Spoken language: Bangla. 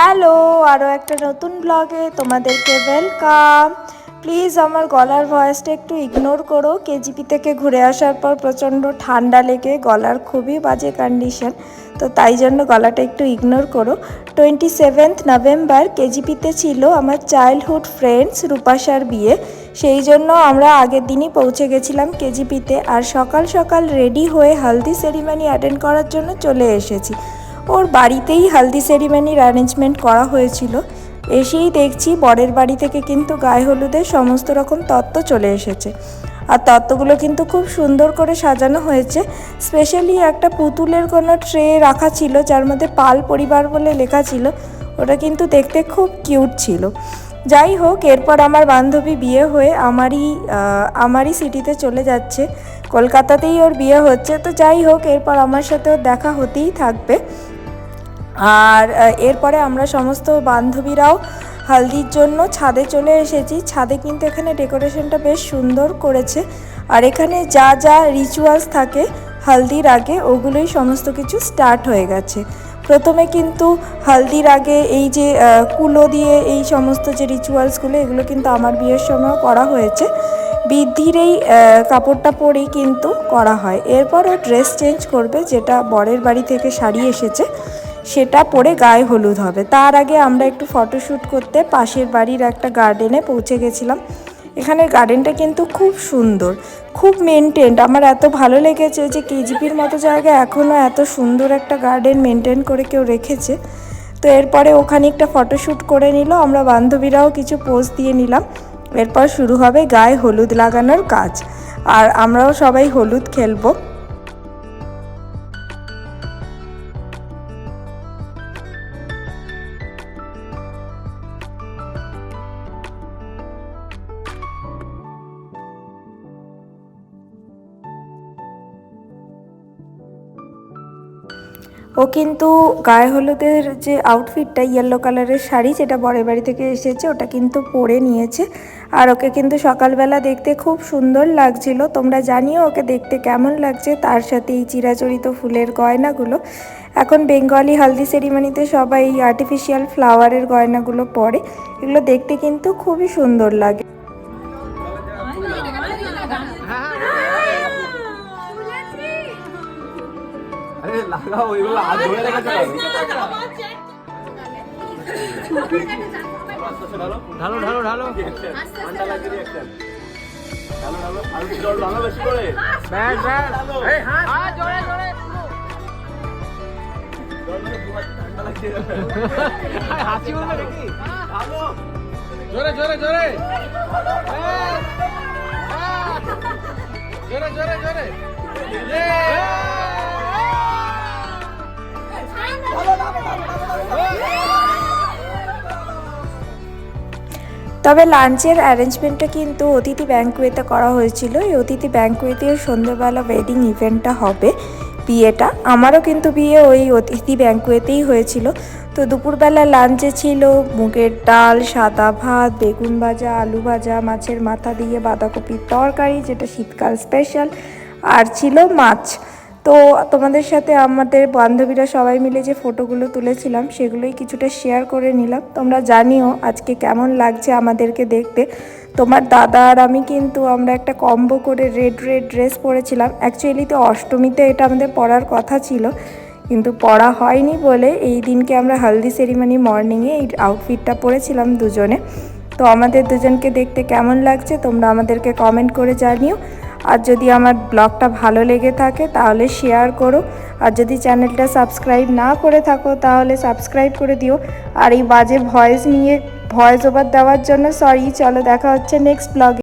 হ্যালো, আরও একটা নতুন ব্লগে তোমাদেরকে ওয়েলকাম। প্লিজ আমার গলার ভয়েসটা একটু ইগনোর করো। কেজিপি থেকে ঘুরে আসার পর প্রচণ্ড ঠান্ডা লেগে গলার খুবই বাজে কন্ডিশন, তো তাই জন্য গলাটা একটু ইগনোর করো। 27 নভেম্বর কেজিপিতে ছিল আমার চাইল্ডহুড ফ্রেন্ডস রূপাশার বিয়ে, সেই জন্য আমরা আগের দিনই পৌঁছে গেছিলাম কেজিপিতে। আর সকাল সকাল রেডি হয়ে হলদি সেরিমনি অ্যাটেন্ড করার জন্য চলে এসেছি। ওর বাড়িতেই হলদি সেরিমনির অ্যারেঞ্জমেন্ট করা হয়েছিল। এসেই দেখছি বরের বাড়ি থেকে কিন্তু গায়ে হলুদের সমস্ত রকম তত্ত্ব চলে এসেছে, আর তত্ত্বগুলো কিন্তু খুব সুন্দর করে সাজানো হয়েছে। স্পেশালি একটা পুতুলের কোনো ট্রে রাখা ছিল যার মধ্যে পাল পরিবার বলে লেখা ছিল, ওটা কিন্তু দেখতে খুব কিউট ছিল। যাই হোক, এরপর আমার বান্ধবী বিয়ে হয়ে আমারই সিটিতে চলে যাচ্ছে, কলকাতাতেই ওর বিয়ে হচ্ছে। তো যাই হোক, এরপর আমার সাথে ওর দেখা হতেই থাকবে। আর এরপরে আমরা সমস্ত বান্ধবীরাও হলদির জন্য ছাদে চলে এসেছি। ছাদে কিন্তু এখানে ডেকোরেশনটা বেশ সুন্দর করেছে, আর এখানে যা যা রিচুয়ালস থাকে হলদির আগে ওগুলোই সমস্ত কিছু স্টার্ট হয়ে গেছে। প্রথমে কিন্তু হলদির আগে এই যে কুলো দিয়ে এই সমস্ত যে রিচুয়ালসগুলো, এগুলো কিন্তু আমার বিয়ের সময় করা হয়েছে। বৃদ্ধির এই কাপড়টা পরেই কিন্তু করা হয়। এরপর ও ড্রেস চেঞ্জ করবে, যেটা বরের বাড়ি থেকে শাড়ি এসেছে সেটা পরে গায়ে হলুদ হবে। তার আগে আমরা একটু ফটোশ্যুট করতে পাশের বাড়ির একটা গার্ডেনে পৌঁছে গেছিলাম। এখানের গার্ডেনটা কিন্তু খুব সুন্দর, খুব মেনটেন্ড। আমার এত ভালো লেগেছে যে কেজিপির মতো জায়গায় এখনও এত সুন্দর একটা গার্ডেন মেনটেন করে কেউ রেখেছে। তো এরপরে ওখানে একটা ফটোশ্যুট করে নিল, আমরা বান্ধবীরাও কিছু পোজ দিয়ে নিলাম। এরপর শুরু হবে গায়ে হলুদ লাগানোর কাজ, আর আমরাও সবাই হলুদ খেলবো। ও কিন্তু গায়ে হলুদের যে আউটফিটটা ইয়েলো কালারের শাড়ি, যেটা বরের বাড়ি থেকে এসেছে, ওটা কিন্তু পরে নিয়েছে। আর ওকে কিন্তু সকালবেলা দেখতে খুব সুন্দর লাগছিল। তোমরা জানিও ওকে দেখতে কেমন লাগছে। তার সাথে এই চিরাচরিত ফুলের গয়নাগুলো, এখন বেঙ্গলি হলদি সেরিমনিতে সবাই এই আর্টিফিশিয়াল ফ্লাওয়ারের গয়নাগুলো পরে, এগুলো দেখতে কিন্তু খুবই সুন্দর লাগে। अरे लगाओ এগুলো হাত ধরে রেখেছে ঢালো ঢালো ঢালো ঠান্ডা লাগে রিঅ্যাকশন ঢালো ঢালো আর জল ঢালো বেশি করে ব্যাস ব্যাস এই হাত জোরে জোরে জল মানে ঠান্ডা লাগছে হাসি বলবে নাকি ঢালো জোরে জোরে জোরে জোরে জোরে জোরে তবে লাঞ্চের অ্যারেঞ্জমেন্টটা কিন্তু অতিথি ব্যাঙ্কুয়েতে করা হয়েছিল। এই অতিথি ব্যাঙ্কুয়েতে সন্ধ্যেবেলা ওয়েডিং ইভেন্টটা হবে, বিয়েটা। আমারও কিন্তু বিয়ে ওই অতিথি ব্যাঙ্কুয়েতেই হয়েছিল। তো দুপুরবেলা লাঞ্চে ছিল মুগের ডাল, সাদা ভাত, বেগুন ভাজা, আলু ভাজা, মাছের মাথা দিয়ে বাঁধাকপির তরকারি, যেটা শীতকাল স্পেশাল, আর ছিল মাছ। তো তোমাদের সাথে আমাদের বান্ধবীরা সবাই মিলে যে ফটোগুলো তুলেছিলাম সেগুলোই কিছুটা শেয়ার করে নিলাম। তোমরা জানিও আজকে কেমন লাগছে আমাদেরকে দেখতে। তোমার দাদা আর আমি কিন্তু আমরা একটা কম্বো করে রেড ড্রেস পরেছিলাম। অ্যাকচুয়ালি তো অষ্টমীতে এটা আমাদের পরার কথা ছিল, কিন্তু পরা হয়নি বলে এই দিনকে আমরা হলদি সেরিমনি মর্নিংয়ে এই আউটফিটটা পরেছিলাম দুজনে। তো আমাদের দুজনকে দেখতে কেমন লাগছে তোমরা আমাদেরকে কমেন্ট করে জানিও। আর যদি আমার ব্লগটা ভালো লেগে থাকে তাহলে শেয়ার করো, আর যদি চ্যানেলটা সাবস্ক্রাইব না করে থাকো তাহলে সাবস্ক্রাইব করে দিও। আর এই বাজে ভয়েস ওভার দেওয়ার জন্য সরি। চলো দেখা হচ্ছে নেক্সট ব্লগে।